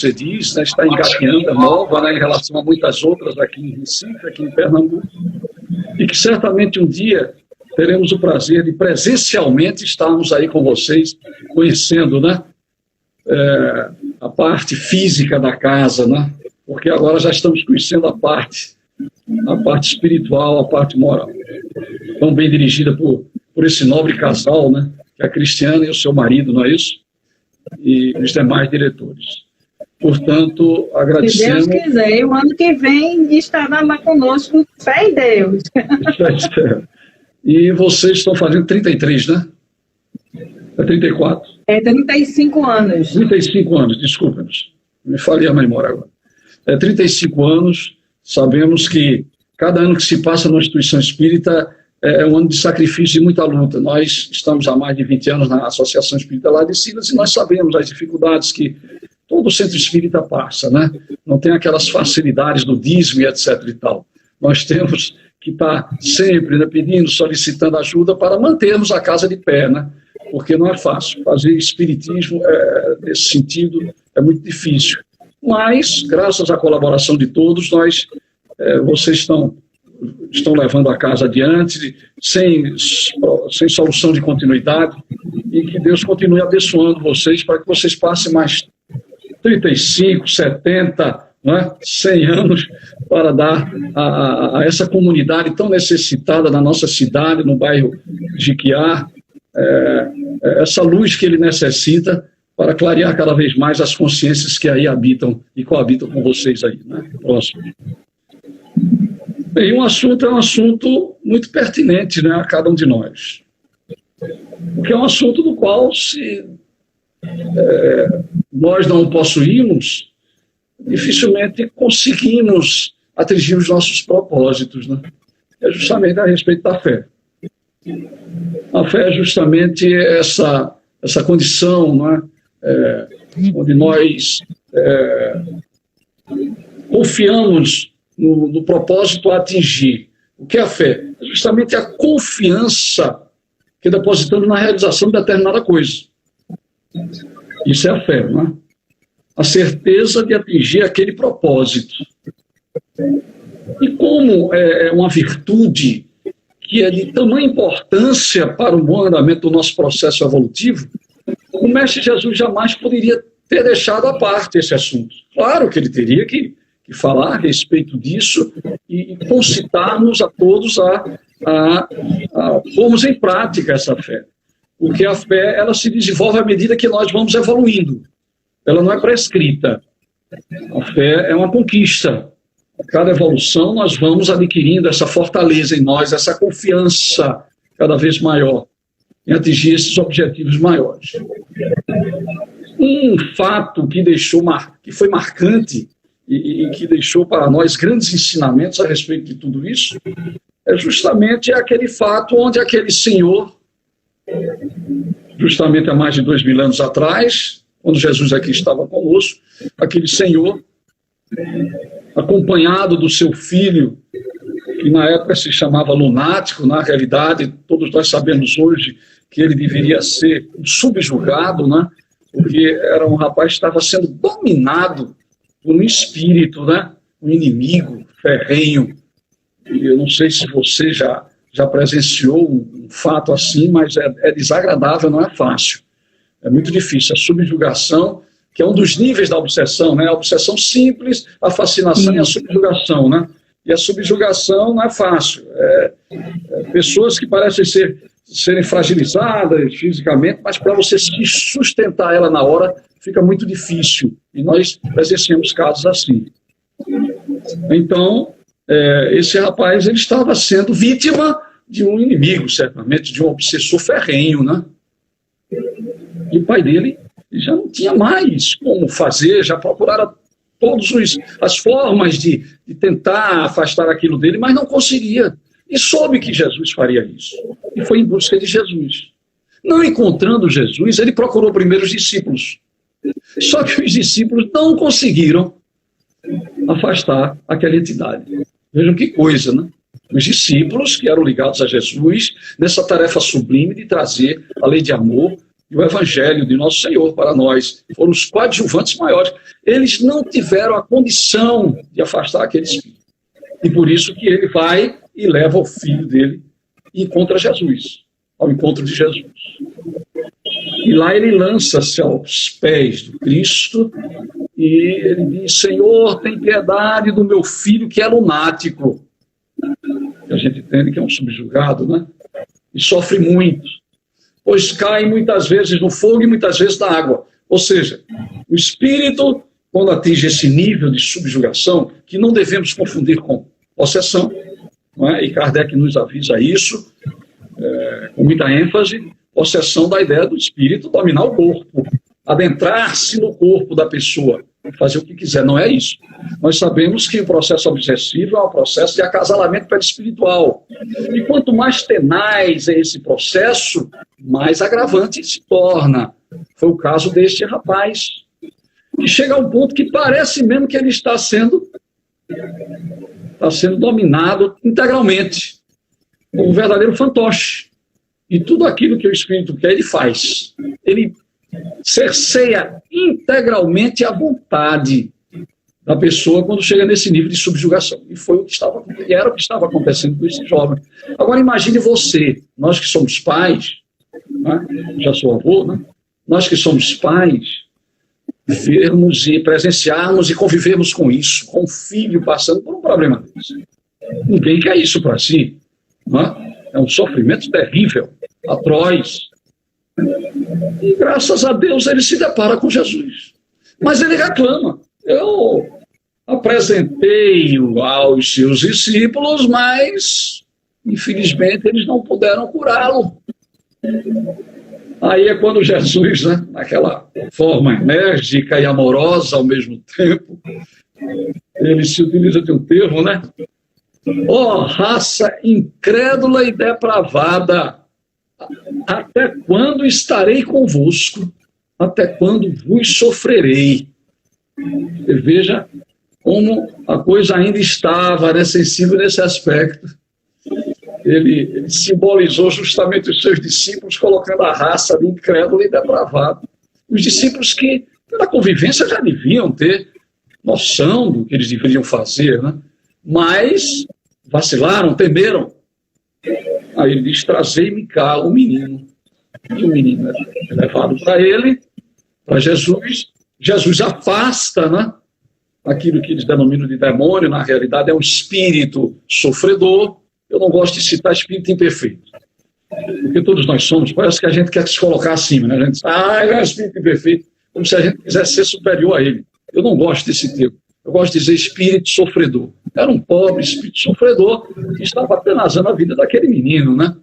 você diz, né, está engatinhando, é nova, né, em relação a muitas outras aqui em Recife, aqui em Pernambuco, e que certamente um dia teremos o prazer de presencialmente estarmos aí com vocês, conhecendo, né, a parte física da casa, né, porque agora já estamos conhecendo a parte espiritual, a parte moral, tão bem dirigida por esse nobre casal, né, que é a Cristiana e o seu marido, não é isso? E os demais diretores. Portanto, agradecemos... Se Deus quiser, o ano que vem estará lá conosco, fé em Deus. E vocês estão fazendo 33, né? É 34? É 35 anos. 35 anos, desculpa-nos. Me falei a memória agora. É 35 anos, sabemos que cada ano que se passa na instituição espírita é um ano de sacrifício e muita luta. Nós estamos há mais de 20 anos na Associação Espírita lá de Silas e nós sabemos as dificuldades que todo centro espírita passa, né? Não tem aquelas facilidades do dízimo e etc e tal. Nós temos que estar sempre, né, pedindo, solicitando ajuda para mantermos a casa de pé, né? Porque não é fácil. Fazer espiritismo nesse sentido é muito difícil. Mas, graças à colaboração de todos, vocês estão levando a casa adiante, sem solução de continuidade, e que Deus continue abençoando vocês para que vocês passem mais 35, 70, né, 100 anos para dar a essa comunidade tão necessitada na nossa cidade, no bairro Jiquiá, essa luz que ele necessita para clarear cada vez mais as consciências que aí habitam e coabitam com vocês aí, né? Próximo. Bem, o assunto é um assunto muito pertinente, né, a cada um de nós. Porque é um assunto do qual, se nós não o possuímos, dificilmente conseguimos atingir os nossos propósitos, né? É justamente a respeito da fé. A fé é justamente essa condição, né, onde nós confiamos no propósito a atingir. O que é a fé? É justamente a confiança que depositamos na realização de determinada coisa. Isso é a fé, não é? A certeza de atingir aquele propósito. E como é uma virtude que é de tamanha importância para o bom andamento do nosso processo evolutivo, o Mestre Jesus jamais poderia ter deixado à parte esse assunto. Claro que ele teria que falar a respeito disso e concitar-nos a todos a pormos em prática essa fé. Porque a fé, ela se desenvolve à medida que nós vamos evoluindo. Ela não é prescrita. A fé é uma conquista. A cada evolução nós vamos adquirindo essa fortaleza em nós, essa confiança cada vez maior em atingir esses objetivos maiores. Um fato que foi marcante e que deixou para nós grandes ensinamentos a respeito de tudo isso, é justamente aquele fato onde aquele senhor, justamente há mais de 2000 anos atrás, quando Jesus aqui estava conosco, aquele senhor, acompanhado do seu filho, que na época se chamava lunático, na realidade, todos nós sabemos hoje que ele deveria ser subjugado, né? Porque era um rapaz que estava sendo dominado por um espírito, né? Um inimigo ferrenho. E eu não sei se você já presenciou um fato assim, mas é desagradável, não é fácil. É muito difícil. A subjugação, que é um dos níveis da obsessão, né? A obsessão simples, a fascinação e a subjugação, né? E a subjugação não é fácil. Pessoas que parecem serem fragilizadas fisicamente, mas para você sustentar ela na hora, fica muito difícil. E nós presenciamos casos assim. Então, esse rapaz, ele estava sendo vítima de um inimigo, certamente, de um obsessor ferrenho, né? E o pai dele já não tinha mais como fazer, já procuraram todas as formas de tentar afastar aquilo dele, mas não conseguia. E soube que Jesus faria isso. E foi em busca de Jesus. Não encontrando Jesus, ele procurou primeiro os discípulos. Só que os discípulos não conseguiram afastar aquela entidade. Vejam que coisa, né? Os discípulos que eram ligados a Jesus, nessa tarefa sublime de trazer a lei de amor e o evangelho de nosso Senhor para nós. Foram os coadjuvantes maiores. Eles não tiveram a condição de afastar aquele espírito. E por isso que ele vai e leva o filho dele e encontra Jesus, ao encontro de Jesus. E lá ele lança-se aos pés do Cristo e ele diz: Senhor, tem piedade do meu filho que é lunático. A gente entende que é um subjugado, né? E sofre muito, pois cai muitas vezes no fogo e muitas vezes na água. Ou seja, o espírito, quando atinge esse nível de subjugação, que não devemos confundir com possessão, não é? E Kardec nos avisa isso, com muita ênfase, possessão da ideia do espírito dominar o corpo, adentrar-se no corpo da pessoa, fazer o que quiser. Não é isso. Nós sabemos que o processo obsessivo é um processo de acasalamento perispiritual. E quanto mais tenaz é esse processo, mais agravante se torna. Foi o caso deste rapaz, que chega a um ponto que parece mesmo que ele está sendo dominado integralmente, como um verdadeiro fantoche. E tudo aquilo que o espírito quer, ele faz. Ele cerceia integralmente a vontade da pessoa quando chega nesse nível de subjugação. E era o que estava acontecendo com esse jovem. Agora imagine você, nós que somos pais, né? Já sou avô, né? Nós que somos pais, vermos e presenciarmos e convivermos com isso, com o filho passando por um problema desse. Ninguém quer isso para si, né? É um sofrimento terrível, atroz. E graças a Deus ele se depara com Jesus. Mas ele reclama: eu apresentei-o aos seus discípulos, mas infelizmente eles não puderam curá-lo. Aí é quando Jesus, né, naquela forma enérgica e amorosa ao mesmo tempo, ele se utiliza de um termo, né? Ó, raça incrédula e depravada, até quando estarei convosco? Até quando vos sofrerei? Você veja como a coisa ainda estava, né, sensível nesse aspecto. Ele simbolizou justamente os seus discípulos, colocando a raça de incrédulo e depravado. Os discípulos que, pela convivência, já deviam ter noção do que eles deveriam fazer, né? Mas vacilaram, temeram. Aí ele diz: trazei-me cá o menino. E o menino é levado para ele, para Jesus. Jesus afasta, né, aquilo que eles denominam de demônio. Na realidade é um espírito sofredor. Eu não gosto de citar espírito imperfeito, porque todos nós somos. Parece que a gente quer se colocar acima, né? A gente diz: ele é um espírito imperfeito, como se a gente quisesse ser superior a ele. Eu não gosto desse termo. Eu gosto de dizer espírito sofredor. Era um pobre espírito sofredor que estava apenazando a vida daquele menino, né?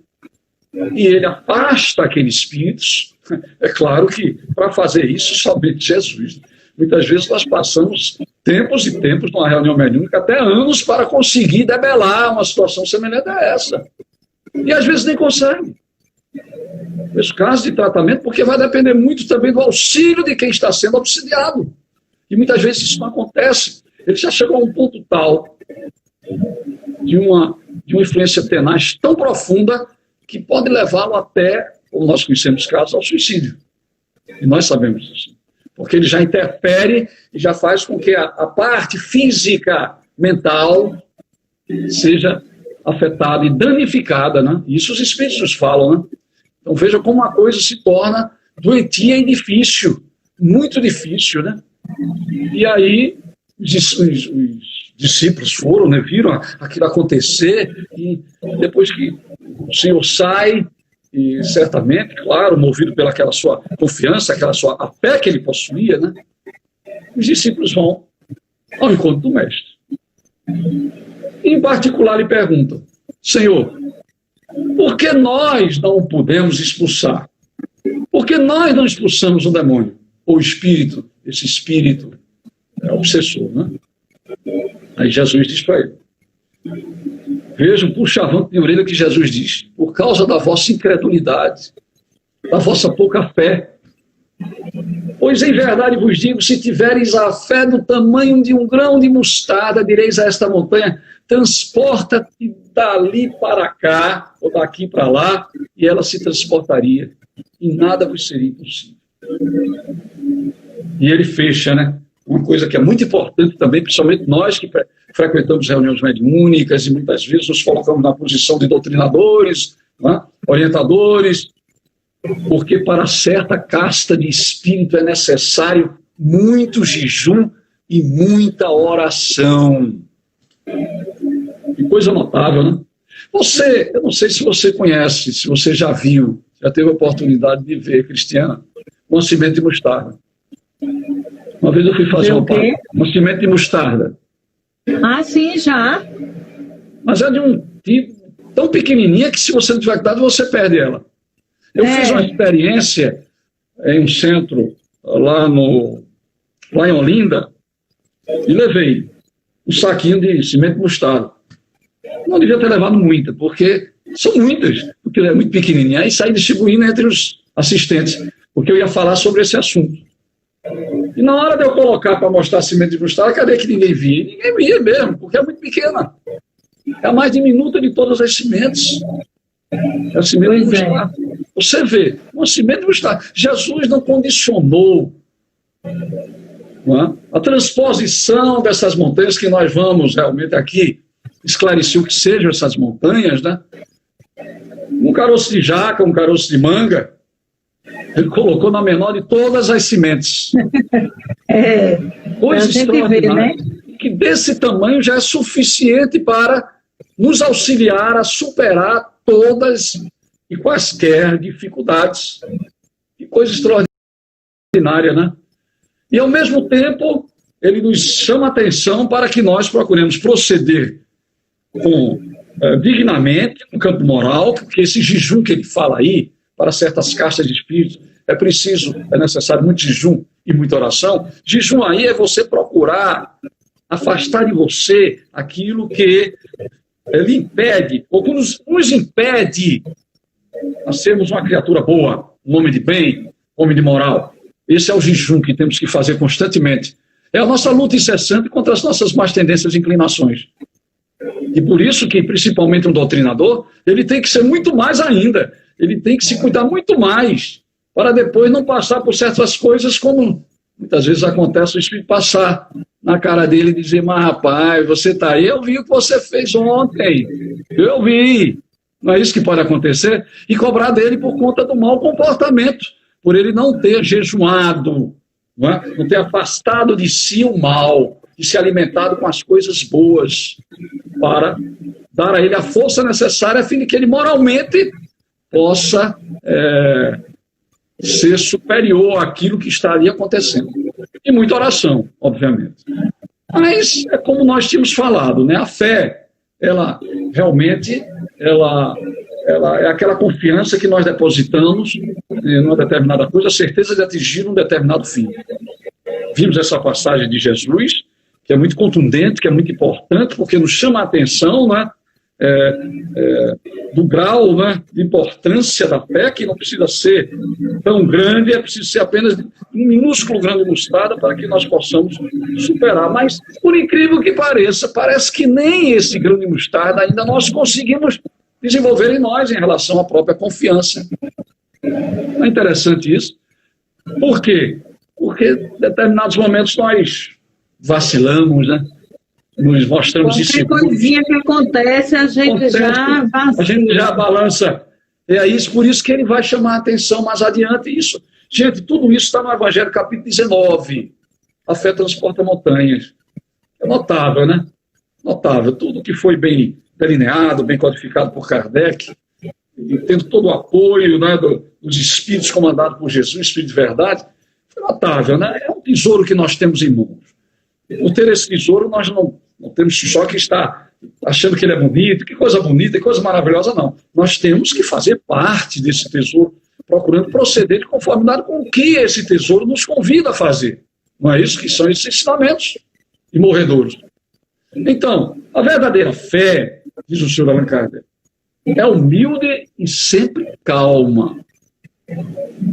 E ele afasta aqueles espíritos. É claro que, para fazer isso, somente Jesus. Muitas vezes nós passamos tempos e tempos numa reunião mediúnica, até anos, para conseguir debelar uma situação semelhante a essa. E às vezes nem consegue. Esse caso de tratamento, porque vai depender muito também do auxílio de quem está sendo obsidiado. E muitas vezes isso não acontece. Ele já chegou a um ponto tal de uma influência tenaz tão profunda que pode levá-lo até, como nós conhecemos casos, ao suicídio. E nós sabemos disso. Porque ele já interfere e já faz com que a parte física, mental, seja afetada e danificada, né? Isso os espíritos nos falam, né? Então veja como a coisa se torna doentia e difícil, muito difícil, né? E aí os discípulos foram, né, viram aquilo acontecer, e depois que o Senhor sai, e certamente, claro, movido pelaquela sua confiança, a fé que ele possuía, né, os discípulos vão ao encontro do mestre. Em particular lhe perguntam: Senhor, por que nós não podemos expulsar? Por que nós não expulsamos o demônio? Ou o espírito, esse espírito é obsessor, né? Aí Jesus diz para ele: veja o puxavante de orelha que Jesus diz: por causa da vossa incredulidade, da vossa pouca fé. Pois em verdade vos digo, se tiveres a fé do tamanho de um grão de mostarda, direis a esta montanha: transporta-te dali para cá, ou daqui para lá, e ela se transportaria. e nada vos seria impossível. E ele fecha, né? Uma coisa que é muito importante também, principalmente nós que frequentamos reuniões mediúnicas e muitas vezes nos colocamos na posição de doutrinadores, né? Orientadores, porque para certa casta de espírito é necessário muito jejum e muita oração. Que coisa notável, né? Eu não sei se você conhece, se você já viu, já teve a oportunidade de ver, Cristiana, uma semente de mostarda. Uma vez eu fui fazer uma semente de mostarda. Ah, sim, já. Mas é de um tipo tão pequenininha que se você não tiver cuidado, você perde ela. Eu fiz uma experiência em um centro lá em Olinda e levei um saquinho de semente de mostarda. Não devia ter levado muita, porque são muitas, porque ela é muito pequenininha. Aí saí distribuindo entre os assistentes, porque eu ia falar sobre esse assunto. E na hora de eu colocar para mostrar a semente de mostarda, cadê que ninguém via? Ninguém via mesmo, porque é muito pequena. É a mais diminuta de todas as sementes. É a semente de mostarda. Você vê, uma semente de mostarda. Jesus não condicionou, não é? A transposição dessas montanhas que nós vamos realmente aqui esclarecer o que sejam essas montanhas, né? Um caroço de jaca, um caroço de manga, ele colocou na menor de todas as sementes. Coisa extraordinária, né? Que desse tamanho já é suficiente para nos auxiliar a superar todas e quaisquer dificuldades. Que coisa extraordinária, né? E, ao mesmo tempo, ele nos chama a atenção para que nós procuremos proceder dignamente no campo moral, porque esse jejum que ele fala aí, para certas castas de espíritos, é necessário muito jejum e muita oração. Jejum aí é você procurar afastar de você aquilo que lhe impede, ou que nos impede a sermos uma criatura boa, um homem de bem, um homem de moral. Esse é o jejum que temos que fazer constantemente. É a nossa luta incessante contra as nossas más tendências e inclinações. E por isso que, principalmente um doutrinador, ele tem que ser muito mais ainda. Ele tem que se cuidar muito mais para depois não passar por certas coisas como muitas vezes acontece o espírito passar na cara dele e dizer, mas rapaz, você está aí, eu vi o que você fez ontem, eu vi. Não é isso que pode acontecer? E cobrar dele por conta do mau comportamento, por ele não ter jejuado, não ter afastado de si o mal e se alimentado com as coisas boas, para dar a ele a força necessária a fim de que ele moralmente possa ser superior àquilo que está ali acontecendo. E muita oração, obviamente. Mas é como nós tínhamos falado, né? A fé, ela realmente é aquela confiança que nós depositamos em uma determinada coisa, a certeza de atingir um determinado fim. Vimos essa passagem de Jesus, que é muito contundente, que é muito importante, porque nos chama a atenção, né, do grau, né, de importância da fé, que não precisa ser tão grande, é preciso ser apenas um minúsculo grão de mostarda para que nós possamos superar. Mas, por incrível que pareça, parece que nem esse grão de mostarda ainda nós conseguimos desenvolver em nós em relação à própria confiança. Não é interessante isso? Por quê? Porque em determinados momentos nós vacilamos, né? Nos mostramos inseguros. Qualquer coisinha que acontece, a gente já vacila. A gente já balança. É isso, por isso que ele vai chamar a atenção mais adiante. Isso, gente, tudo isso está no Evangelho, capítulo 19. A fé transporta montanhas. É notável, né? Notável. Tudo que foi bem delineado, bem codificado por Kardec, e tendo todo o apoio, né, dos espíritos comandados por Jesus, espírito de verdade, foi notável, né? É um tesouro que nós temos em mãos. Por ter esse tesouro, nós não temos só que estar achando que ele é bonito, que coisa bonita, que coisa maravilhosa, não. Nós temos que fazer parte desse tesouro, procurando proceder de conformidade com o que esse tesouro nos convida a fazer. Não é isso que são esses ensinamentos imorredouros. Então, a verdadeira fé, diz o senhor Allan Kardec, é humilde e sempre calma.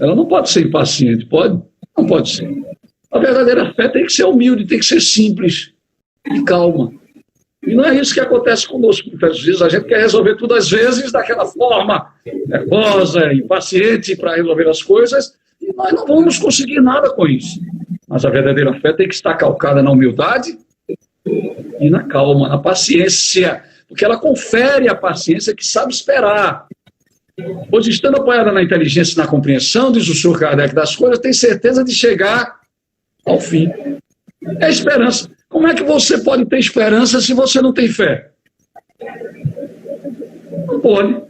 Ela não pode ser impaciente, pode? Não pode ser. A verdadeira fé tem que ser humilde, tem que ser simples e calma. E não é isso que acontece conosco. Muitas vezes a gente quer resolver tudo, às vezes, daquela forma nervosa, impaciente para resolver as coisas, e nós não vamos conseguir nada com isso. Mas a verdadeira fé tem que estar calcada na humildade e na calma, na paciência, porque ela confere a paciência que sabe esperar. Pois estando apoiada na inteligência e na compreensão, diz o Sr. Kardec, das coisas, tem certeza de chegar ao fim. É esperança. Como é que você pode ter esperança se você não tem fé? Não pode.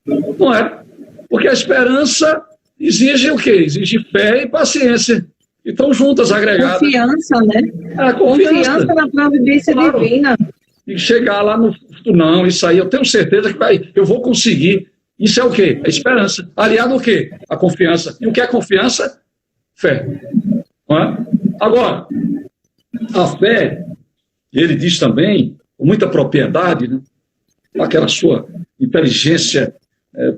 Não é? Porque a esperança exige o quê? Exige fé e paciência. E estão juntas, agregadas. Confiança, né? Confiança na providência divina. E chegar lá no futuro, não, isso aí eu tenho certeza que eu vou conseguir. Isso é o quê? A esperança. Aliado ao quê? A confiança. E o que é confiança? Fé. Não é? Agora, a fé, ele diz também, com muita propriedade, né? Aquela sua inteligência,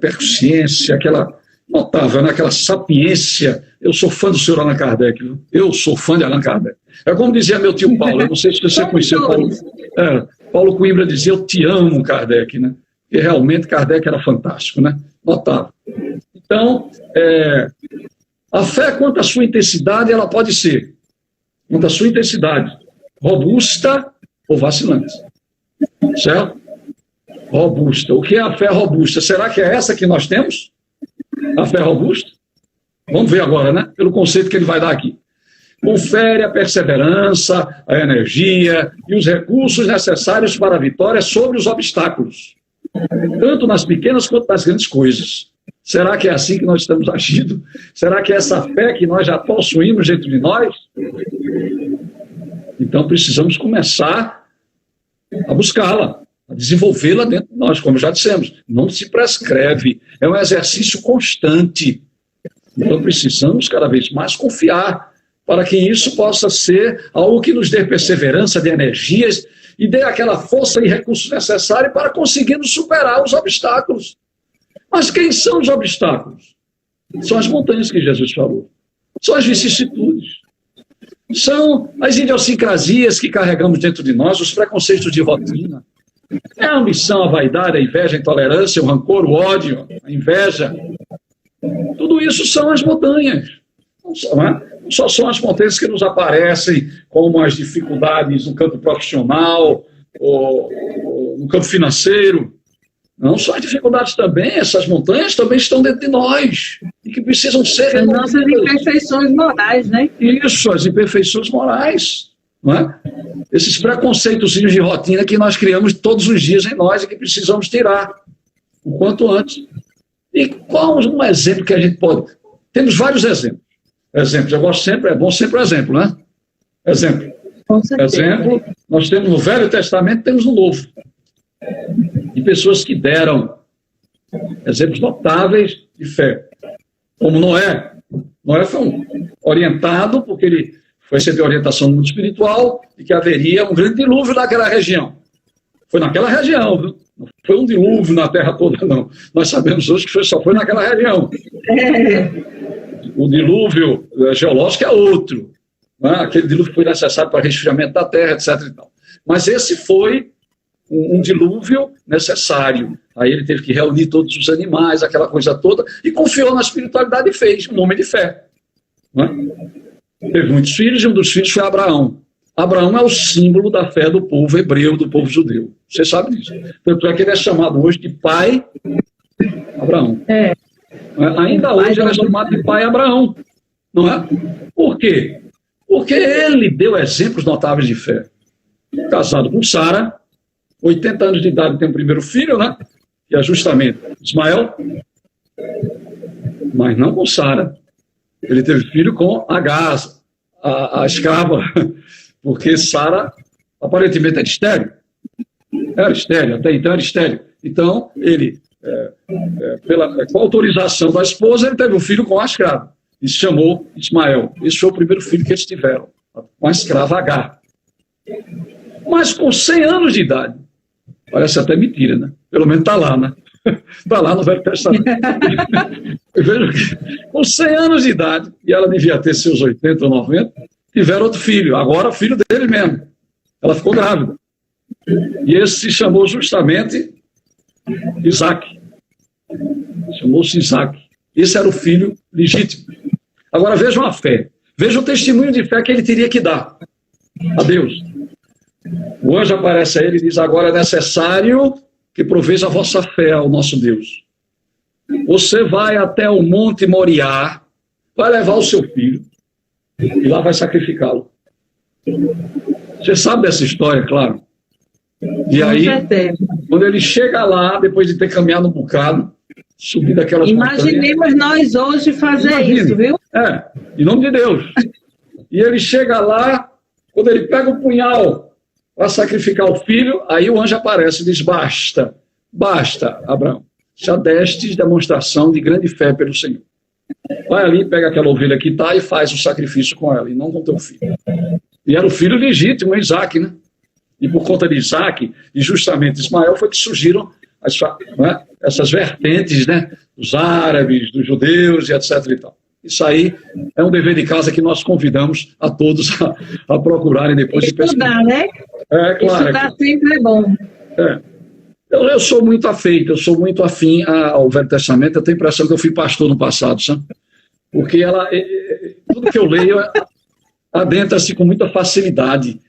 persciência, aquela notável, né? Aquela sapiência. Eu sou fã do senhor Allan Kardec, viu? Eu sou fã de Allan Kardec. É como dizia meu tio Paulo, eu não sei se você conheceu Paulo. Paulo Coimbra dizia, eu te amo, Kardec, né? E realmente Kardec era fantástico, né? Notável. Então, a fé, quanto à sua intensidade, ela pode ser, quanto à sua intensidade, robusta ou vacilante. Certo? Robusta. O que é a fé robusta? Será que é essa que nós temos? A fé robusta? Vamos ver agora, né? Pelo conceito que ele vai dar aqui. Confere a perseverança, a energia e os recursos necessários para a vitória sobre os obstáculos, tanto nas pequenas quanto nas grandes coisas. Será que é assim que nós estamos agindo? Será que é essa fé que nós já possuímos dentro de nós? Então precisamos começar a buscá-la, a desenvolvê-la dentro de nós, como já dissemos. Não se prescreve, é um exercício constante. Então precisamos cada vez mais confiar para que isso possa ser algo que nos dê perseverança, de energias e dê aquela força e recursos necessários para conseguirmos superar os obstáculos. Mas quem são os obstáculos? São as montanhas que Jesus falou. São as vicissitudes. São as idiosincrasias que carregamos dentro de nós, os preconceitos de rotina. É a ambição, a vaidade, a inveja, a intolerância, o rancor, o ódio, a inveja. Tudo isso são as montanhas. Não só são as montanhas que nos aparecem como as dificuldades no campo profissional ou no campo financeiro. Não só as dificuldades também, essas montanhas também estão dentro de nós e que precisam ser as nossas imperfeições morais, né? Isso, as imperfeições morais, não é? Esses preconceitos de rotina que nós criamos todos os dias em nós e que precisamos tirar o quanto antes. E qual um exemplo que a gente pode... Temos vários exemplos. Exemplos, eu gosto sempre, é bom sempre o exemplo, né? Exemplo. Exemplo, nós temos no Velho Testamento, temos no Novo. De pessoas que deram exemplos notáveis de fé. Como Noé. Noé foi orientado, porque ele foi receber orientação do mundo espiritual, de que haveria um grande dilúvio naquela região. Foi naquela região, viu? Não foi um dilúvio na terra toda, não. Nós sabemos hoje que só foi naquela região. O dilúvio geológico é outro. Né? Aquele dilúvio foi necessário para resfriamento da terra, etc. E tal. Mas esse foi um dilúvio necessário. Aí ele teve que reunir todos os animais, aquela coisa toda, e confiou na espiritualidade e fez um homem de fé. Né? Teve muitos filhos, e um dos filhos foi Abraão. Abraão é o símbolo da fé do povo hebreu, do povo judeu. Você sabe disso. Tanto é que ele é chamado hoje de pai Abraão. Ainda hoje ele é chamado de pai Abraão. Não é? Por quê? Porque ele deu exemplos notáveis de fé. Casado com Sara, 80 anos de idade tem o primeiro filho, né? Que é justamente Ismael, mas não com Sara. Ele teve filho com Agar, a escrava, porque Sara aparentemente era estéril. Era estéril, até então era estéril. Então, ele, com a autorização da esposa, ele teve um filho com a escrava. E se chamou Ismael. Esse foi o primeiro filho que eles tiveram, com a escrava Agar. Mas com 100 anos de idade, parece até mentira, né? Pelo menos está lá, né? Está lá no Velho Testamento. Veja que com 100 anos de idade, e ela devia ter seus 80 ou 90, tiveram outro filho, agora filho dele mesmo. Ela ficou grávida. E esse se chamou justamente Isaac. Chamou-se Isaac. Esse era o filho legítimo. Agora vejam a fé. Vejam o testemunho de fé que ele teria que dar a Deus. O anjo aparece a ele e diz: agora é necessário que proveja a vossa fé ao nosso Deus. Você vai até o Monte Moriá, vai levar o seu filho e lá vai sacrificá-lo. Você sabe dessa história, claro. E aí, quando ele chega lá, depois de ter caminhado um bocado, subir daquelas montanhas... Imaginemos nós hoje fazer isso, viu? Em nome de Deus. E ele chega lá, quando ele pega o punhal para sacrificar o filho, aí o anjo aparece e diz: basta, Abraão, já destes demonstração de grande fé pelo Senhor. Vai ali, pega aquela ovelha que está e faz o sacrifício com ela, e não com teu filho. E era o filho legítimo, Isaac, né? E por conta de Isaac, e justamente Ismael, foi que surgiram essas vertentes, né? Dos árabes, dos judeus e etc. e tal. Isso aí é um dever de casa que nós convidamos a todos a procurarem depois de estudar, né? Claro. Estudar sempre é bom. Eu sou muito afeito, eu sou muito afim ao Velho Testamento. Eu tenho a impressão que eu fui pastor no passado, sabe? Porque tudo que eu leio adentra-se com muita facilidade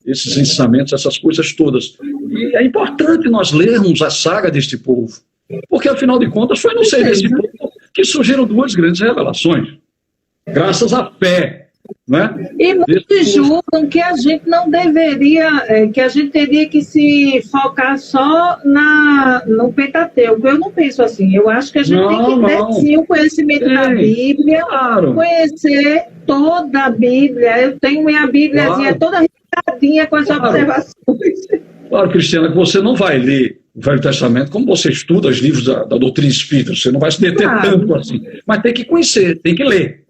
esses ensinamentos, essas coisas todas. E é importante nós lermos a saga deste povo, porque, afinal de contas, foi no seio desse povo que surgiram duas grandes revelações, graças à fé. Né? E muitos julgam que a gente não deveria, que a gente teria que se focar só no Pentateuco. Eu não penso assim. Eu acho que a gente tem que ter sim o conhecimento da Bíblia, conhecer toda a Bíblia. Eu tenho minha Bíbliazinha toda arrepiadinha com as observações. Claro, Cristiana, que você não vai ler o Velho Testamento como você estuda os livros da doutrina espírita. Você não vai se deter tanto assim. Mas tem que conhecer, tem que ler.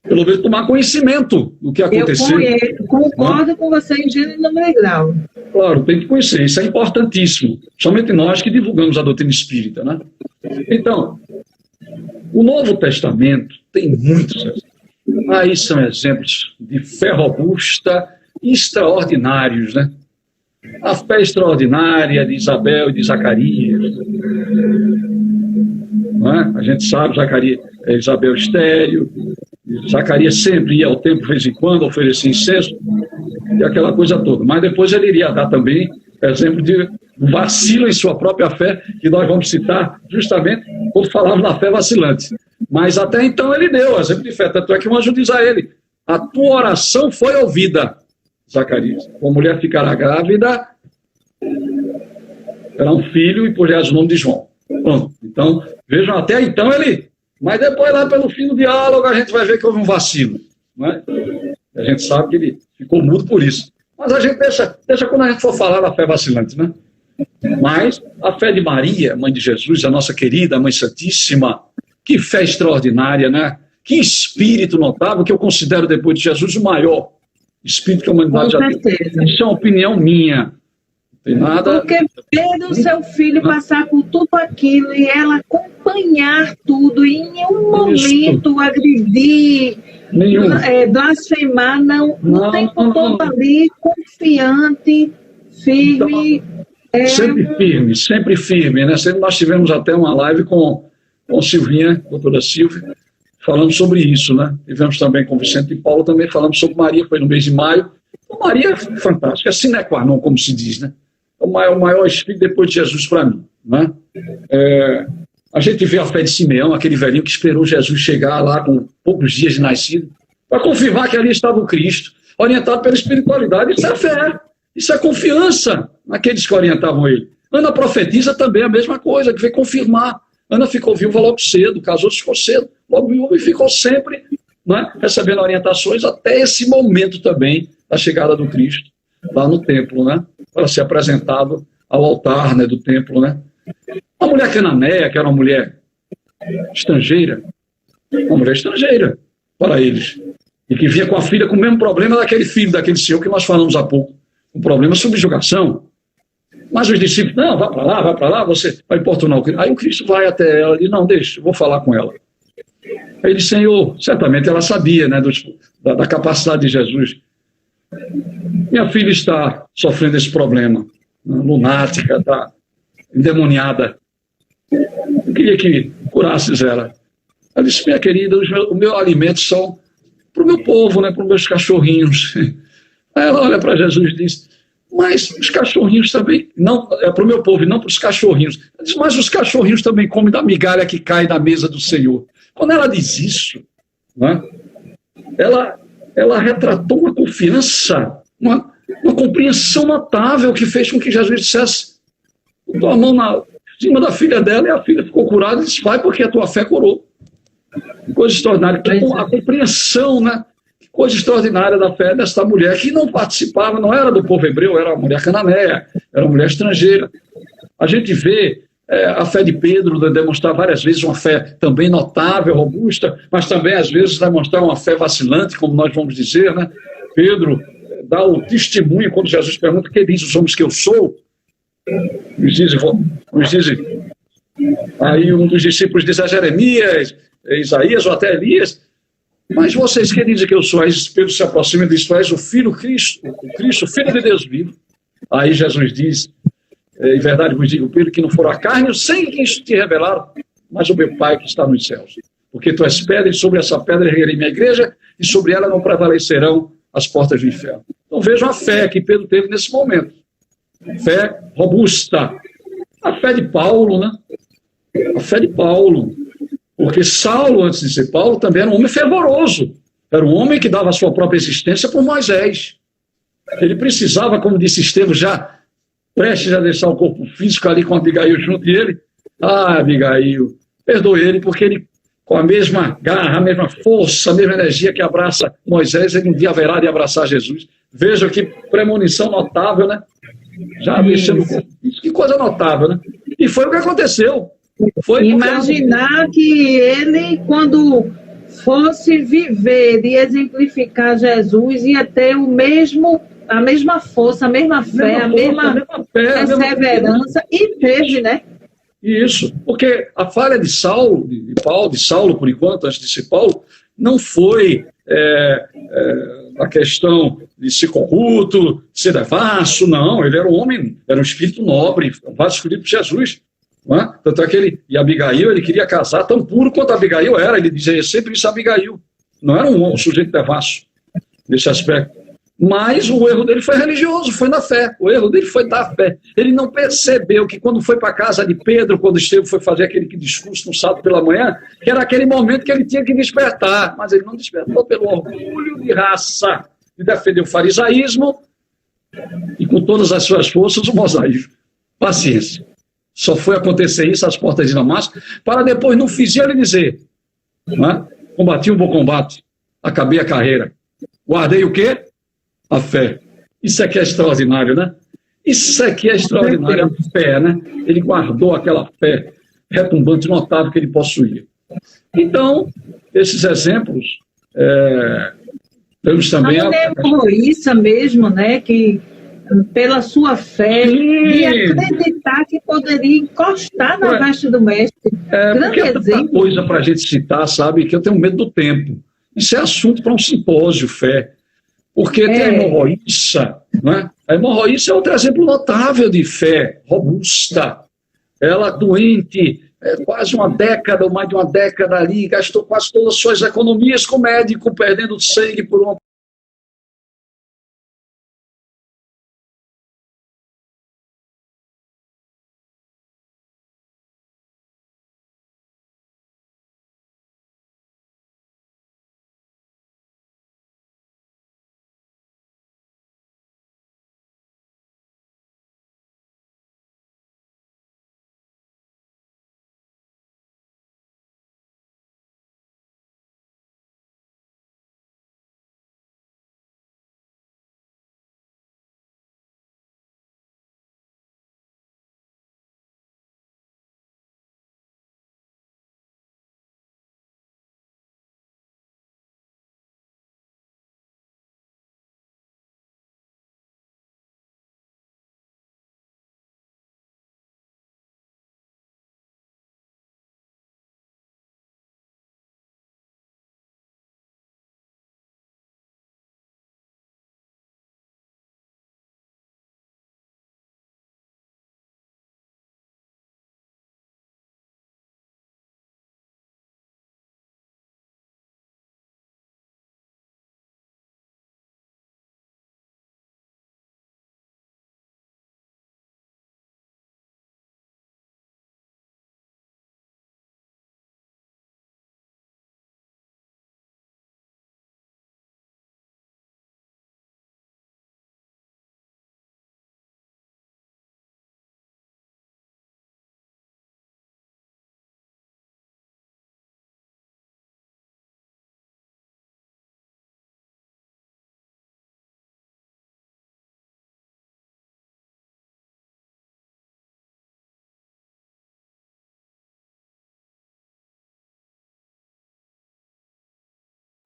Pelo menos tomar conhecimento do que aconteceu. Eu concordo com você em gênero e número e grau. Claro, tem que conhecer, isso é importantíssimo. Somente nós que divulgamos a doutrina espírita, né? Então, o Novo Testamento tem muitos exemplos. Aí são exemplos de fé robusta e extraordinários, né? A fé extraordinária de Isabel e de Zacarias. Não é? A gente sabe, Isabel estéril. Zacarias sempre ia ao templo de vez em quando, oferecia incenso e aquela coisa toda. Mas depois ele iria dar também exemplo de um vacilo em sua própria fé, que nós vamos citar justamente quando falamos da fé vacilante. Mas até então ele deu exemplo de fé. Tanto é que um anjo diz a ele: a tua oração foi ouvida, Zacarias. A mulher ficará grávida, terá um filho e porás o nome de João. Pronto. Então, vejam, até então ele... Mas depois, lá pelo fim do diálogo, a gente vai ver que houve um vacilo. Não é? A gente sabe que ele ficou mudo por isso. Mas a gente deixa quando a gente for falar da fé vacilante, né? Mas a fé de Maria, mãe de Jesus, a nossa querida Mãe Santíssima, que fé extraordinária, né? Que espírito notável, que eu considero, depois de Jesus, o maior espírito que a humanidade já teve. Isso é uma opinião minha. Tem nada... Porque ver o seu filho passar por tudo aquilo e ela acompanhar tudo e em nenhum momento agredir, blasfemar, não tem como ali, confiante, firme. Sempre firme, né? Nós tivemos até uma live com Silvinha, doutora Silvia, falando sobre isso, né? Tivemos também com Vicente e Paulo, também falamos sobre Maria, foi no mês de maio. Então, Maria é fantástica, é sine qua non, como se diz, né? O maior espírito depois de Jesus para mim, né? A gente vê a fé de Simeão, aquele velhinho que esperou Jesus chegar lá com poucos dias de nascido, para confirmar que ali estava o Cristo, orientado pela espiritualidade. Isso é fé, isso é confiança naqueles que orientavam ele. Ana profetiza também a mesma coisa, que veio confirmar. Ana ficou viúva logo cedo, casou-se ficou cedo, logo viúva e ficou sempre, né, recebendo orientações até esse momento também da chegada do Cristo lá no templo, né, para ser apresentado ao altar, né, do templo, né. Uma mulher cananeia, que era uma mulher estrangeira para eles, e que vinha com a filha com o mesmo problema daquele filho, daquele senhor que nós falamos há pouco, um problema de subjugação. Mas os discípulos: não, vá para lá, você vai importunar o Cristo. Aí o Cristo vai até ela e diz: não, deixa, eu vou falar com ela. Aí ele diz: Senhor, certamente ela sabia, né, da capacidade de Jesus. Minha filha está sofrendo esse problema. lunática, está endemoniada. Eu queria que curasses ela. Ela disse, minha querida, o meu alimento são para o meu povo, né, para os meus cachorrinhos. Aí ela olha para Jesus e diz, mas os cachorrinhos também, não, é para o meu povo e não para os cachorrinhos. Ela diz, mas os cachorrinhos também comem da migalha que cai da mesa do Senhor. Quando ela diz isso, né, ela retratou uma confiança, uma compreensão notável que fez com que Jesus dissesse, botou a mão em cima da filha dela e a filha ficou curada e disse, vai porque a tua fé curou. Coisa extraordinária. A compreensão, né? Coisa extraordinária da fé desta mulher que não participava, não era do povo hebreu, era uma mulher cananeia, era uma mulher estrangeira. A gente vê a fé de Pedro demonstrar várias vezes uma fé também notável, robusta, mas também às vezes demonstrar uma fé vacilante, como nós vamos dizer, né? Pedro dá o testemunho quando Jesus pergunta quem diz os homens que eu sou. Nos dizem, aí um dos discípulos diz a Jeremias, Isaías ou até Elias, mas vocês que dizem que eu sou? Aí Pedro se aproxima e diz, tu és o Filho Cristo, o Filho de Deus vivo. Aí Jesus diz, em verdade vos digo, Pedro, que não for a carne o sangue que isso te revelaram, mas o meu Pai que está nos céus. Porque tu és pedra e sobre essa pedra erguerei minha igreja e sobre ela não prevalecerão as portas do inferno. Então vejam a fé que Pedro teve nesse momento. Fé robusta. A fé de Paulo, né? A fé de Paulo. Porque Saulo, antes de ser Paulo, também era um homem fervoroso. Era um homem que dava a sua própria existência por Moisés. Ele precisava, como disse Estevão, já prestes a deixar o corpo físico ali com Abigail junto dele. Ah, Abigail, perdoe ele, porque ele, com a mesma garra, a mesma força, a mesma energia que abraça Moisés, ele um dia haverá de abraçar Jesus. Veja que premonição notável, né? Já deixando o corpo físico. Que coisa notável, né? E foi o que aconteceu. Foi imaginar que ele, quando fosse viver e exemplificar Jesus, ia ter a mesma força, a mesma fé, a mesma perseverança, e teve, né? Isso, porque a falha de Saulo, de Saulo, por enquanto, antes de ser Paulo, não foi a questão de ser corrupto, de ser devasso, não. Ele era um homem, era um espírito nobre, vaso escolhido por Jesus. Não é? Tanto é que e Abigail, ele queria casar tão puro quanto Abigail era, ele dizia sempre isso a Abigail. Não era um sujeito devasso nesse aspecto. Mas o erro dele foi religioso, foi na fé. O erro dele foi da fé. Ele não percebeu que quando foi para a casa de Pedro, quando Estevão foi fazer aquele discurso no sábado pela manhã, que era aquele momento que ele tinha que despertar. Mas ele não despertou pelo orgulho de raça, de defender o farisaísmo e com todas as suas forças o mosaísmo. Paciência. Só foi acontecer isso às portas de Damasco, para depois, no final, ele dizer, não é? Combati um bom combate, acabei a carreira. Guardei o quê? A fé. Isso aqui é extraordinário, né? Isso aqui é extraordinário, a fé, né? Ele guardou aquela fé retumbante, notável que ele possuía. Então, esses exemplos, temos também... A hemorroíça mesmo, né? Que pela sua fé e acreditar que poderia encostar na veste do mestre. Porque é tanta coisa para a gente citar, sabe, que eu tenho medo do tempo. Isso é assunto para um simpósio, fé. Porque tem a hemorroíça, né? A hemorroíça é outro exemplo notável de fé, robusta. Ela doente, quase uma década, ou mais de uma década ali, gastou quase todas as suas economias com o médico, perdendo sangue por uma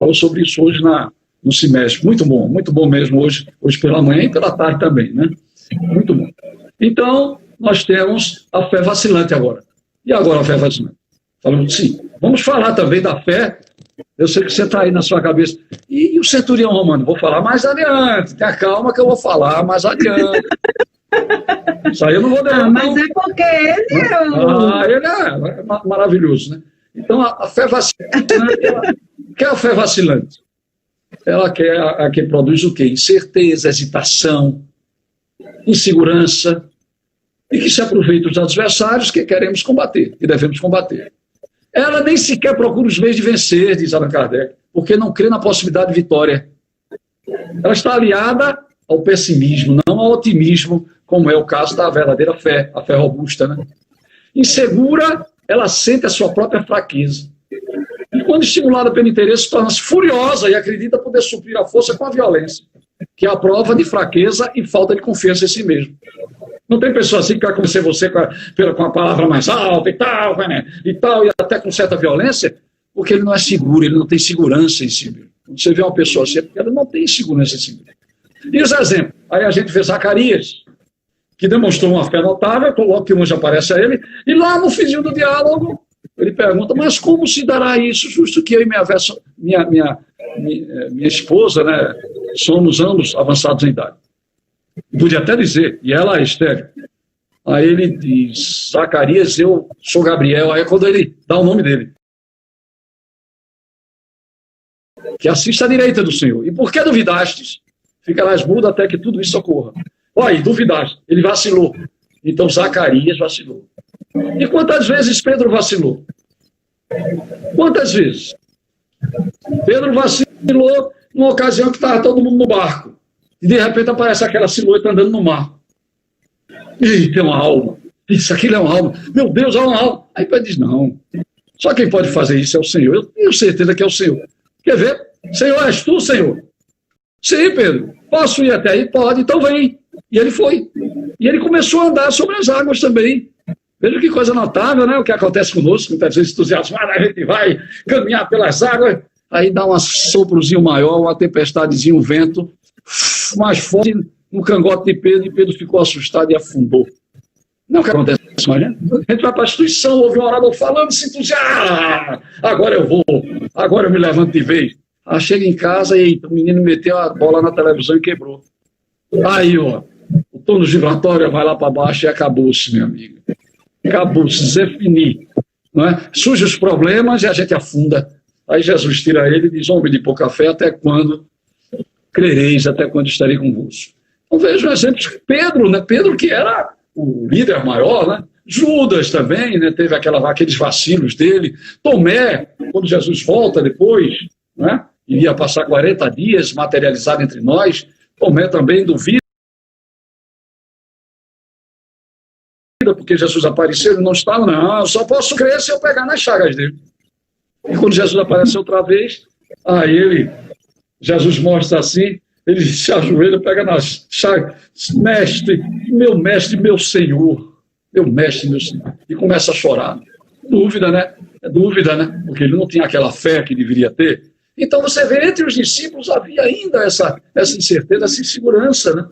falou sobre isso hoje no semestre. Muito bom mesmo hoje pela manhã e pela tarde também, né? Muito bom. Então, nós temos a fé vacilante agora. E agora a fé vacilante? Falamos, sim, vamos falar também da fé. Eu sei que você está aí na sua cabeça. E o centurião romano? Vou falar mais adiante. Tenha calma que eu vou falar mais adiante. Isso aí eu não vou demorar. Mas é porque ele ele é maravilhoso, né? Então, a fé vacilante, o que é a fé vacilante? Ela quer a que produz o quê? Incerteza, hesitação, insegurança, e que se aproveita dos adversários que queremos combater, que devemos combater. Ela nem sequer procura os meios de vencer, diz Allan Kardec, porque não crê na possibilidade de vitória. Ela está aliada ao pessimismo, não ao otimismo, como é o caso da verdadeira fé, a fé robusta, né? Insegura, ela sente a sua própria fraqueza. E quando estimulada pelo interesse, torna-se furiosa e acredita poder suprir a força com a violência, que é a prova de fraqueza e falta de confiança em si mesmo. Não tem pessoa assim que quer convencer você com a palavra mais alta e tal, e até com certa violência, porque ele não é seguro, ele não tem segurança em si mesmo. Quando você vê uma pessoa assim, é porque ela não tem segurança em si mesmo. E os exemplos? Aí a gente vê Zacarias, que demonstrou uma fé notável, logo que um anjo aparece a ele, e lá no finzinho do diálogo, ele pergunta, mas como se dará isso, justo que eu e minha esposa, né, somos ambos avançados em idade. Podia até dizer, e ela é estéril. Aí ele diz, Zacarias, eu sou Gabriel. Aí é quando ele dá o nome dele. Que assista à direita do Senhor. E por que duvidastes? Ficarás mudo até que tudo isso ocorra. Olha, duvidaste. Ele vacilou. Então Zacarias vacilou. E quantas vezes Pedro vacilou? Quantas vezes? Pedro vacilou numa ocasião que estava todo mundo no barco. E de repente aparece aquela silhueta andando no mar. E tem uma alma. Isso, aquilo é uma alma. Meu Deus, é uma alma. Aí Pedro diz, não. Só quem pode fazer isso é o Senhor. Eu tenho certeza que é o Senhor. Quer ver? Senhor, és tu, Senhor? Sim, Pedro. Posso ir até aí? Pode, então vem. E ele foi. E ele começou a andar sobre as águas também. Veja que coisa notável, né? O que acontece conosco, muitas vezes entusiasmado, a gente vai caminhar pelas águas, aí dá um soprozinho maior, uma tempestadezinha, um vento mais forte no cangote de Pedro, e Pedro ficou assustado e afundou. Não é o que acontece com a gente. A gente vai para a instituição, ouve um orador falando, se entusiasma, agora eu vou, agora eu me levanto de vez. Aí chega em casa e o menino meteu a bola na televisão e quebrou. Aí, ó, o torno giratório vai lá para baixo e acabou-se, meu amigo. Acabou-se, Zé Fini. Não é? Surgem os problemas e a gente afunda. Aí Jesus tira ele e diz, homem de pouca fé, até quando crereis, até quando estarei convosco? Então vejam exemplos. Pedro, né? Pedro que era o líder maior, né? Judas também, né? Teve aqueles vacilos dele. Tomé, quando Jesus volta depois, né? Iria passar 40 dias materializado entre nós. Tomé também duvida, porque Jesus apareceu, ele não estava, não, eu só posso crer se eu pegar nas chagas dele. E quando Jesus aparece outra vez, aí Jesus mostra assim, ele se ajoelha, pega nas chagas, mestre, meu Senhor, e começa a chorar. Dúvida, né? É dúvida, né? Porque ele não tinha aquela fé que deveria ter. Então você vê, entre os discípulos havia ainda essa incerteza, essa insegurança, né?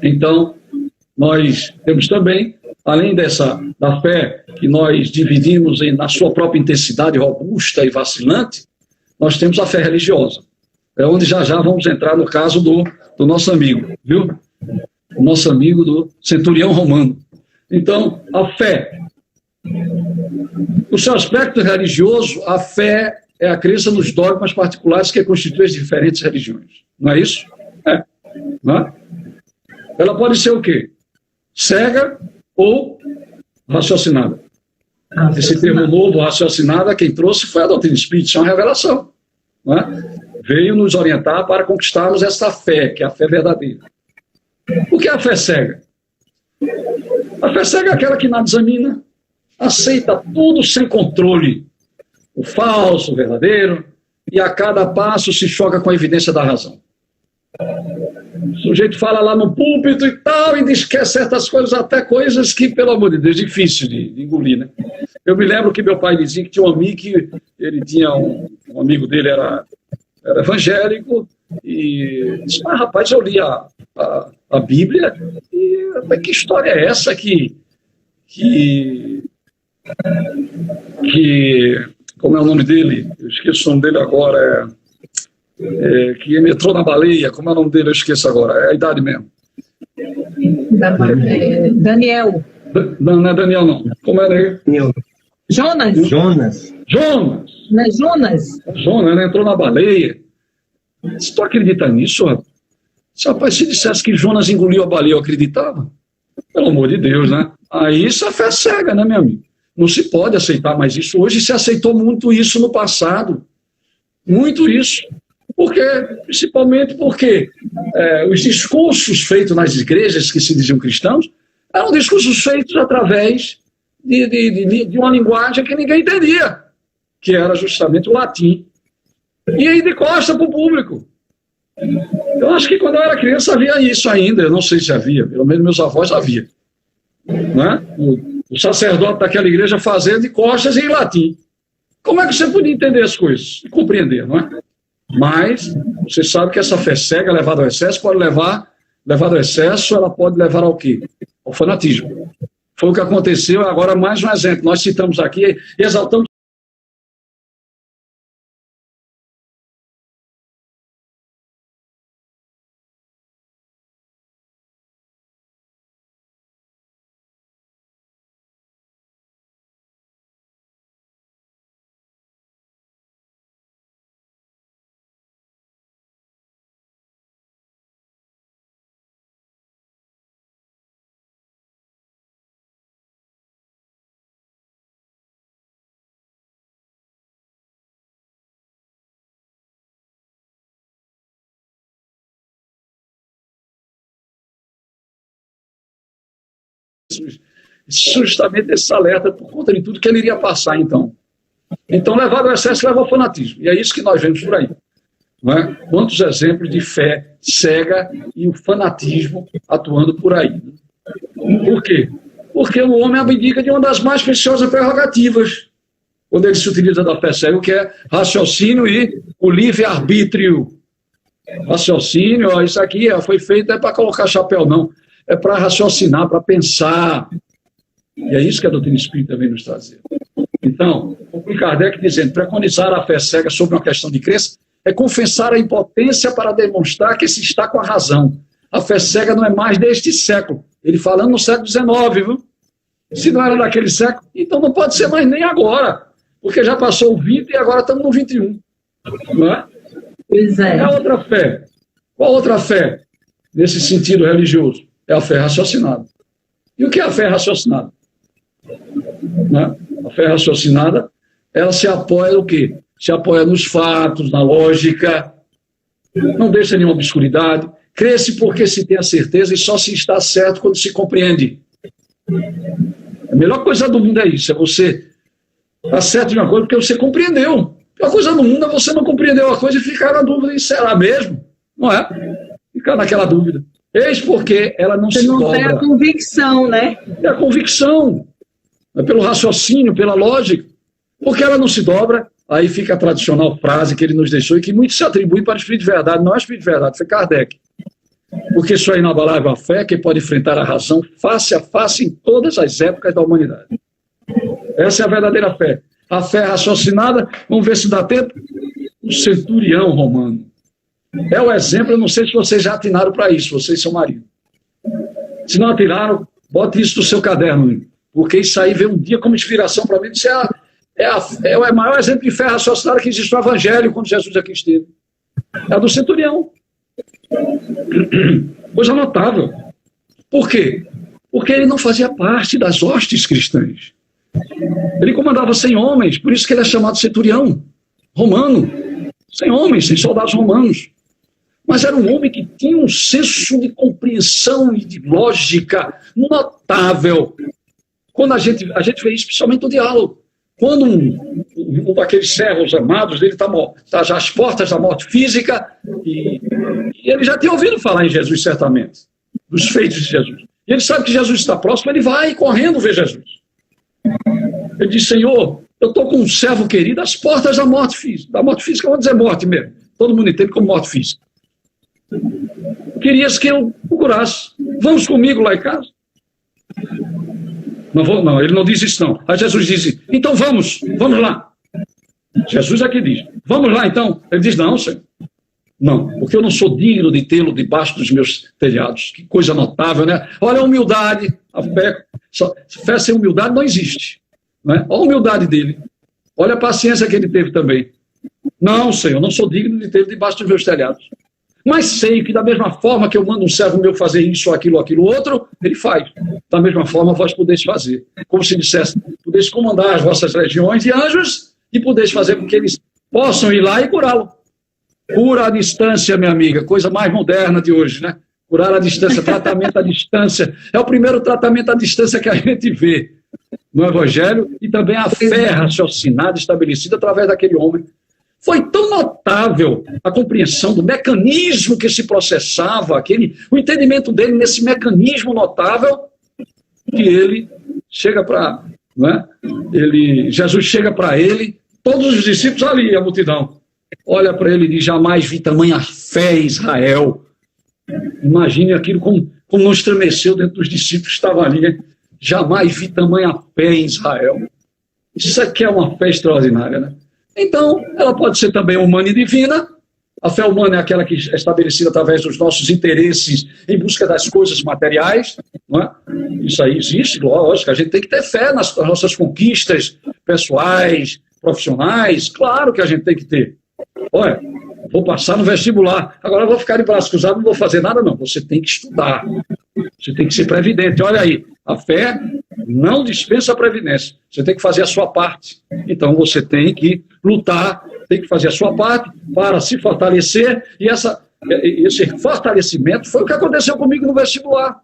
Então, nós temos também, além da fé que nós dividimos na sua própria intensidade robusta e vacilante, nós temos a fé religiosa. É onde já vamos entrar no caso do nosso amigo, viu? O nosso amigo do centurião romano. Então, a fé. No seu aspecto religioso, a fé é a crença nos dogmas particulares que constituem as diferentes religiões. Não é isso? É. Não é? Ela pode ser o quê? Cega ou raciocinada. Esse termo novo, raciocinada, quem trouxe foi a doutrina espírita, isso é uma revelação. Não é? Veio nos orientar para conquistarmos essa fé, que é a fé verdadeira. O que é a fé cega? A fé cega é aquela que nada examina, aceita tudo sem controle, o falso, o verdadeiro, e a cada passo se choca com a evidência da razão. O sujeito fala lá no púlpito e tal, e diz que é certas coisas, até coisas que, pelo amor de Deus, é difícil de engolir, né? Eu me lembro que meu pai dizia que tinha um amigo que ele tinha um amigo dele era evangélico e disse, mas rapaz, eu li a Bíblia e que história é essa que como é o nome dele? Eu esqueço o nome dele agora, que entrou na baleia, como é o nome dele? Eu esqueço agora, é a idade mesmo. Daniel. Não é Daniel, não. Como é, né? Jonas. Não é Jonas, ele entrou na baleia. Você tu acredita nisso, rapaz? Rapaz, se dissesse que Jonas engoliu a baleia, eu acreditava? Pelo amor de Deus, né? Aí isso é fé cega, né, meu amigo? Não se pode aceitar mais isso. Hoje se aceitou muito isso no passado. Muito isso. Principalmente porque os discursos feitos nas igrejas que se diziam cristãos eram discursos feitos através de uma linguagem que ninguém entendia, que era justamente o latim. E aí de costa para o público. Eu acho que quando eu era criança havia isso ainda, eu não sei se havia, pelo menos meus avós havia. Né? O sacerdote daquela igreja fazendo de costas em latim. Como é que você podia entender as coisas e compreender, não é? Mas você sabe que essa fé cega levada ao excesso pode levada ao excesso, ela pode levar ao quê? Ao fanatismo. Foi o que aconteceu, agora mais um exemplo. Nós citamos aqui, exaltamos justamente esse alerta por conta de tudo que ele iria passar, então. Então, levado ao excesso leva ao fanatismo. E é isso que nós vemos por aí. Não é? Quantos exemplos de fé cega e o fanatismo atuando por aí. Por quê? Porque o homem abdica de uma das mais preciosas prerrogativas quando ele se utiliza da fé cega, que é raciocínio e o livre-arbítrio. Raciocínio, ó, isso aqui foi feito não é para colocar chapéu, não. É para raciocinar, para pensar. E é isso que a doutrina espírita vem nos trazer. Então, o Kardec dizendo, preconizar a fé cega sobre uma questão de crença é confessar a impotência para demonstrar que se está com a razão. A fé cega não é mais deste século. Ele falando no século XIX, viu? Se não era daquele século, então não pode ser mais nem agora. Porque já passou o 20 e agora estamos no 21. Não é? Pois é. É outra fé. Qual outra fé? Nesse sentido religioso? É a fé raciocinada. E o que é a fé raciocinada? Né? A fé raciocinada, ela se apoia no quê? Se apoia nos fatos, na lógica, não deixa nenhuma obscuridade, crê-se porque se tem a certeza e só se está certo quando se compreende. A melhor coisa do mundo é isso, é você estar certo de uma coisa porque você compreendeu. A pior coisa do mundo é você não compreender uma coisa e ficar na dúvida, e será mesmo? Não é? Ficar naquela dúvida. Eis porque ela não se dobra. Você não tem a convicção, né? É a convicção. É pelo raciocínio, pela lógica. Porque ela não se dobra, aí fica a tradicional frase que ele nos deixou e que muito se atribui para o Espírito de Verdade. Não é o Espírito de Verdade, foi Kardec. Porque isso é inabalável a fé que pode enfrentar a razão face a face em todas as épocas da humanidade. Essa é a verdadeira fé. A fé raciocinada, vamos ver se dá tempo. O centurião romano. É o exemplo, eu não sei se vocês já atinaram para isso, vocês e seu marido. Se não atinaram, bote isso no seu caderno, porque isso aí veio um dia como inspiração para mim. Isso é o maior exemplo de fé raciocinada que existe no Evangelho quando Jesus aqui esteve. É a do centurião. Coisa notável. Por quê? Porque ele não fazia parte das hostes cristãs. Ele comandava 100 homens, por isso que ele é chamado centurião romano. 100 homens, 100 soldados romanos. Mas era um homem que tinha um senso de compreensão e de lógica notável. Quando a gente vê isso, principalmente no diálogo. Quando um daqueles servos amados dele está já às portas da morte física, e ele já tinha ouvido falar em Jesus, certamente, dos feitos de Jesus. E ele sabe que Jesus está próximo, ele vai correndo ver Jesus. Ele disse, Senhor, eu estou com um servo querido às portas da morte física. Da morte física, eu vou dizer morte mesmo. Todo mundo entende como morte física. Querias que eu o curasse. Vamos comigo lá em casa? Não vou, não, ele não diz isso não. Aí Jesus disse, então vamos lá. Jesus aqui diz, vamos lá então. Ele diz, não, Senhor. Não, porque eu não sou digno de tê-lo debaixo dos meus telhados. Que coisa notável, né? Olha a humildade, a fé sem humildade não existe. Né? Olha a humildade dele. Olha a paciência que ele teve também. Não, Senhor, eu não sou digno de tê-lo debaixo dos meus telhados. Mas sei que da mesma forma que eu mando um servo meu fazer isso, aquilo outro, ele faz. Da mesma forma vós podeis fazer. Como se dissesse, podeis comandar as vossas legiões de anjos e podeis fazer com que eles possam ir lá e curá-lo. Cura à distância, minha amiga, coisa mais moderna de hoje, né? Curar à distância, tratamento à distância. É o primeiro tratamento à distância que a gente vê no Evangelho e também a fé raciocinada, estabelecida através daquele homem. Foi tão notável a compreensão do mecanismo que se processava, o entendimento dele nesse mecanismo notável, que ele chega para, né? Jesus chega para ele, todos os discípulos ali, a multidão. Olha para ele e diz, jamais vi tamanha fé em Israel. Imagine aquilo como não estremeceu dentro dos discípulos que estavam ali, né? Jamais vi tamanha fé em Israel. Isso aqui é uma fé extraordinária, né? Então, ela pode ser também humana e divina. A fé humana é aquela que é estabelecida através dos nossos interesses em busca das coisas materiais. Não é? Isso aí existe, lógico. A gente tem que ter fé nas nossas conquistas pessoais, profissionais. Claro que a gente tem que ter. Olha, vou passar no vestibular, agora eu vou ficar de braço cruzado, não vou fazer nada, não. Você tem que estudar, você tem que ser previdente. Olha aí, a fé não dispensa a previdência, você tem que fazer a sua parte. Então você tem que lutar, tem que fazer a sua parte para se fortalecer, e esse fortalecimento foi o que aconteceu comigo no vestibular,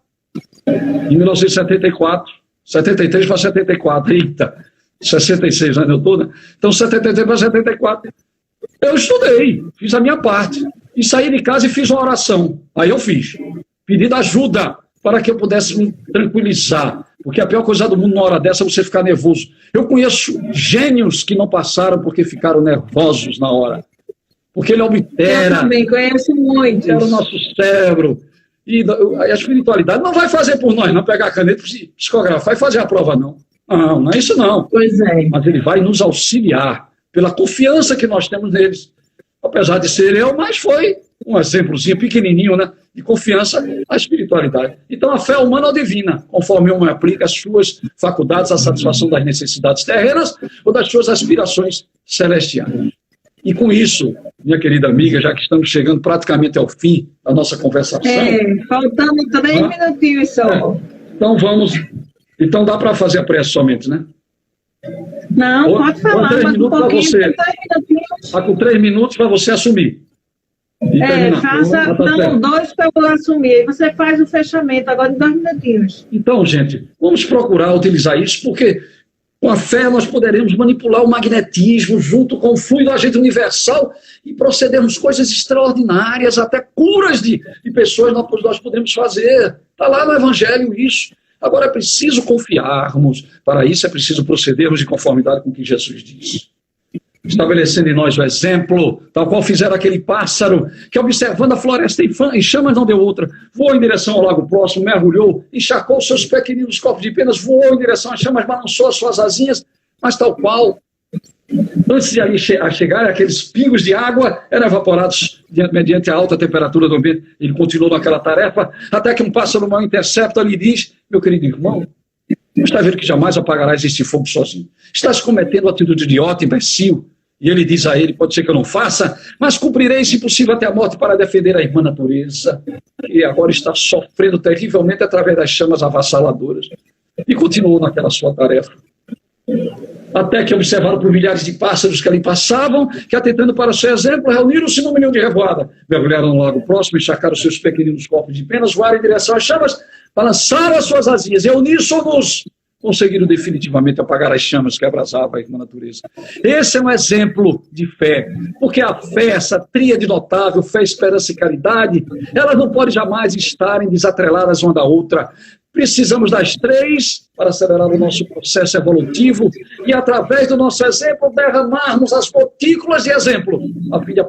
em 1974, 73 para 74, eita, 66 anos eu estou, né? Então 73 para 74, eu estudei, fiz a minha parte, e saí de casa e fiz uma oração. Aí eu fiz, pedindo ajuda para que eu pudesse me tranquilizar, porque a pior coisa do mundo na hora dessa é você ficar nervoso. Eu conheço gênios que não passaram porque ficaram nervosos na hora, porque ele altera. Eu também conheço muito. O nosso cérebro. E a espiritualidade não vai fazer por nós, não pegar a caneta, psicografar e fazer a prova, não. Não, não é isso não. Pois é. Mas ele vai nos auxiliar pela confiança que nós temos neles. Apesar de ser eu, mas foi um exemplozinho pequenininho, né, de confiança à espiritualidade. Então a fé humana ou divina, conforme uma aplica as suas faculdades à satisfação das necessidades terrenas ou das suas aspirações celestiais. E com isso, minha querida amiga, já que estamos chegando praticamente ao fim da nossa conversação... faltando 3 minutinhos só. Então vamos... Então dá para fazer a prece somente, né? Não, pode falar, 3 minutos para você. Está com 3 minutos para você assumir. Faça 2 para eu assumir. Aí você faz o fechamento agora em 2 minutinhos. Então, gente, vamos procurar utilizar isso, porque com a fé nós poderemos manipular o magnetismo junto com o fluido agente universal e procedermos coisas extraordinárias, até curas de pessoas nós podemos fazer. Está lá no Evangelho isso. Agora é preciso confiarmos, para isso é preciso procedermos de conformidade com o que Jesus disse. Estabelecendo em nós o exemplo, tal qual fizeram aquele pássaro, que observando a floresta em chamas não deu outra, voou em direção ao lago próximo, mergulhou, encharcou seus pequeninos corpos de penas, voou em direção às chamas, balançou as suas asinhas, mas tal qual, antes de ali chegar, aqueles pingos de água eram evaporados mediante a alta temperatura do ambiente. Ele continuou naquela tarefa, até que um pássaro mal intercepta lhe diz, meu querido irmão, está vendo que jamais apagarás esse fogo sozinho. Estás cometendo atitude idiota, imbecil. E ele diz a ele, pode ser que eu não faça, mas cumprirei, se possível, até a morte para defender a irmã natureza, que agora está sofrendo terrivelmente através das chamas avassaladoras. E continuou naquela sua tarefa. Até que observaram por milhares de pássaros que ali passavam, que atentando para o seu exemplo, reuniram-se num milhão de revoada, mergulharam no lago próximo, encharcaram seus pequeninos corpos de penas, voaram em direção às chamas, balançaram as suas asinhas, e uníssonos conseguiram definitivamente apagar as chamas que abrasavam a irmã natureza. Esse é um exemplo de fé, porque a fé, essa tríade notável, fé, esperança e caridade, elas não podem jamais estarem desatreladas uma da outra. Precisamos das três para acelerar o nosso processo evolutivo e, através do nosso exemplo, derramarmos as gotículas de exemplo, a fim de